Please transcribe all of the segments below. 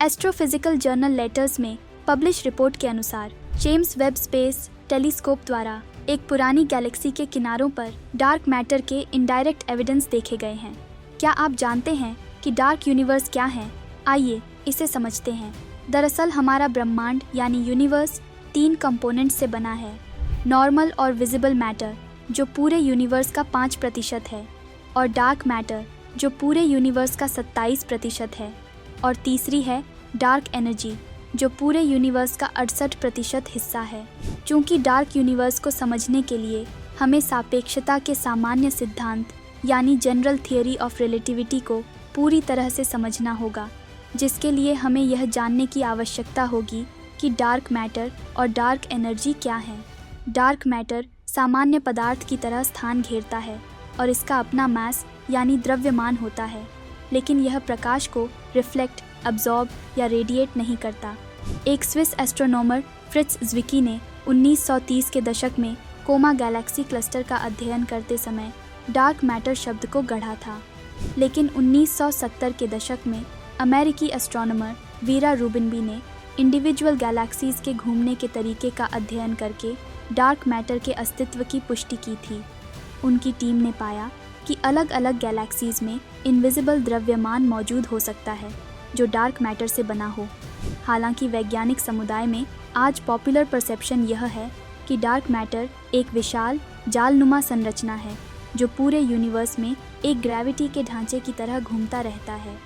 Astrophysical journal letters में publish report के अनुसार जेम्स वेब स्पेस टेलीस्कोप द्वारा एक पुरानी गैलेक्सी के किनारों पर डार्क मैटर के इनडायरेक्ट एविडेंस देखे गए हैं। क्या आप जानते हैं कि डार्क यूनिवर्स क्या है? आइए इसे समझते हैं। दरअसल हमारा ब्रह्मांड यानी यूनिवर्स 3 कंपोनेंट से बना है। नॉर्मल और विजिबल मैटर जो पूरे यूनिवर्स का 5% है, और डार्क मैटर जो पूरे यूनिवर्स का 27% है, और तीसरी है डार्क एनर्जी जो पूरे यूनिवर्स का 68% हिस्सा है। चूँकि डार्क यूनिवर्स को समझने के लिए हमें सापेक्षता के सामान्य सिद्धांत यानी जनरल थियरी ऑफ रिलेटिविटी को पूरी तरह से समझना होगा, जिसके लिए हमें यह जानने की आवश्यकता होगी कि डार्क मैटर और डार्क एनर्जी क्या है। डार्क मैटर सामान्य पदार्थ की तरह स्थान घेरता है और इसका अपना मास यानी द्रव्यमान होता है, लेकिन यह प्रकाश को रिफ्लेक्ट, अब्जॉर्ब या रेडिएट नहीं करता। एक स्विस एस्ट्रोनॉमर फ्रिट्ज ज़्विकी ने 1930 के दशक में कोमा गैलेक्सी क्लस्टर का अध्ययन करते समय डार्क मैटर शब्द को गढ़ा था, लेकिन 1970 के दशक में अमेरिकी एस्ट्रोनॉमर वीरा रूबिनबी ने इंडिविजुअल गैलेक्सीज के घूमने के तरीके का अध्ययन करके डार्क मैटर के अस्तित्व की पुष्टि की थी। उनकी टीम ने पाया कि अलग अलग गैलेक्सीज में इनविजिबल द्रव्यमान मौजूद हो सकता है जो डार्क मैटर से बना हो। हालांकि वैज्ञानिक समुदाय में आज पॉपुलर परसेप्शन यह है कि डार्क मैटर एक विशाल जालनुमा संरचना है जो पूरे यूनिवर्स में एक ग्रेविटी के ढांचे की तरह घूमता रहता है,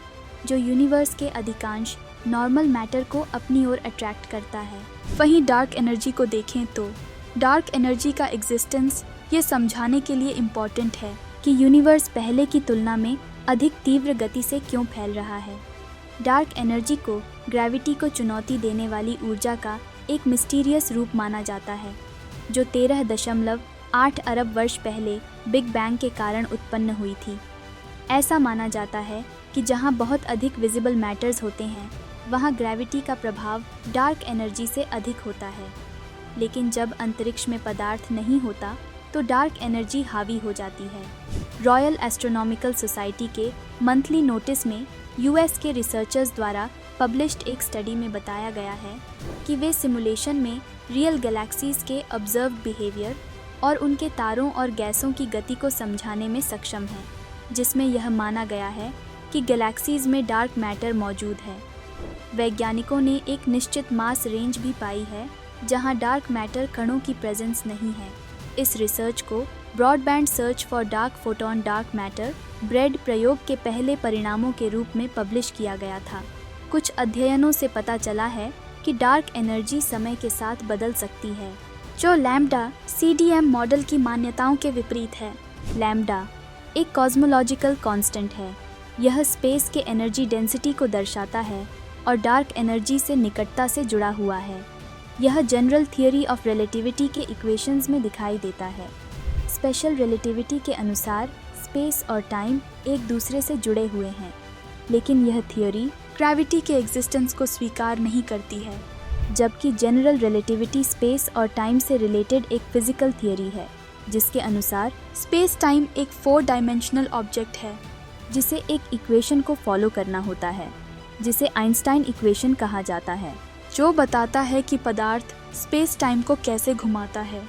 जो यूनिवर्स के अधिकांश नॉर्मल मैटर को अपनी ओर अट्रैक्ट करता है। वहीं डार्क एनर्जी को देखें तो डार्क एनर्जी का एग्जिस्टेंस ये समझाने के लिए इम्पॉर्टेंट है कि यूनिवर्स पहले की तुलना में अधिक तीव्र गति से क्यों फैल रहा है। डार्क एनर्जी को ग्रेविटी को चुनौती देने वाली ऊर्जा का एक मिस्टीरियस रूप माना जाता है, जो 13.8 अरब वर्ष पहले बिग बैंग के कारण उत्पन्न हुई थी। ऐसा माना जाता है कि जहां बहुत अधिक विजिबल मैटर्स होते हैं, वहां ग्रेविटी का प्रभाव डार्क एनर्जी से अधिक होता है। लेकिन जब अंतरिक्ष में पदार्थ नहीं होता तो डार्क एनर्जी हावी हो जाती है। रॉयल एस्ट्रोनॉमिकल सोसाइटी के मंथली नोटिस में यूएस के रिसर्चर्स द्वारा पब्लिश्ड एक स्टडी में बताया गया है कि वे सिमुलेशन में रियल गैलेक्सीज के ऑब्जर्व बिहेवियर और उनके तारों और गैसों की गति को समझाने में सक्षम हैं, जिसमें यह माना गया है कि गैलेक्सीज में डार्क मैटर मौजूद है। वैज्ञानिकों ने एक निश्चित मास रेंज भी पाई है जहां डार्क मैटर कणों की प्रेजेंस नहीं है। इस रिसर्च को broadband search for dark photon dark matter bread प्रयोग के पहले परिणामों के रूप में पब्लिश किया गया था। कुछ अध्ययनों से पता चला है कि डार्क एनर्जी समय के साथ बदल सकती है, जो लैम्ब्डा CDM मॉडल की मान्यताओं के विपरीत है। लैम्ब्डा एक कॉस्मोलॉजिकल कांस्टेंट है। यह स्पेस के एनर्जी डेंसिटी को दर्शाता है और डार्क एनर्जी से निकटता से जुड़ा हुआ है। यह जनरल थियरी ऑफ रिलेटिविटी के इक्वेशंस में दिखाई देता है। स्पेशल रिलेटिविटी के अनुसार स्पेस और टाइम एक दूसरे से जुड़े हुए हैं, लेकिन यह थियरी ग्रेविटी के एग्जिस्टेंस को स्वीकार नहीं करती है, जबकि जनरल रिलेटिविटी स्पेस और टाइम से रिलेटेड एक फिजिकल थियरी है, जिसके अनुसार स्पेस टाइम एक 4 डायमेंशनल ऑब्जेक्ट है जिसे एक इक्वेशन को फॉलो करना होता है, जिसे आइंस्टाइन इक्वेशन कहा जाता है, जो बताता है कि पदार्थ स्पेस टाइम को कैसे घुमाता है।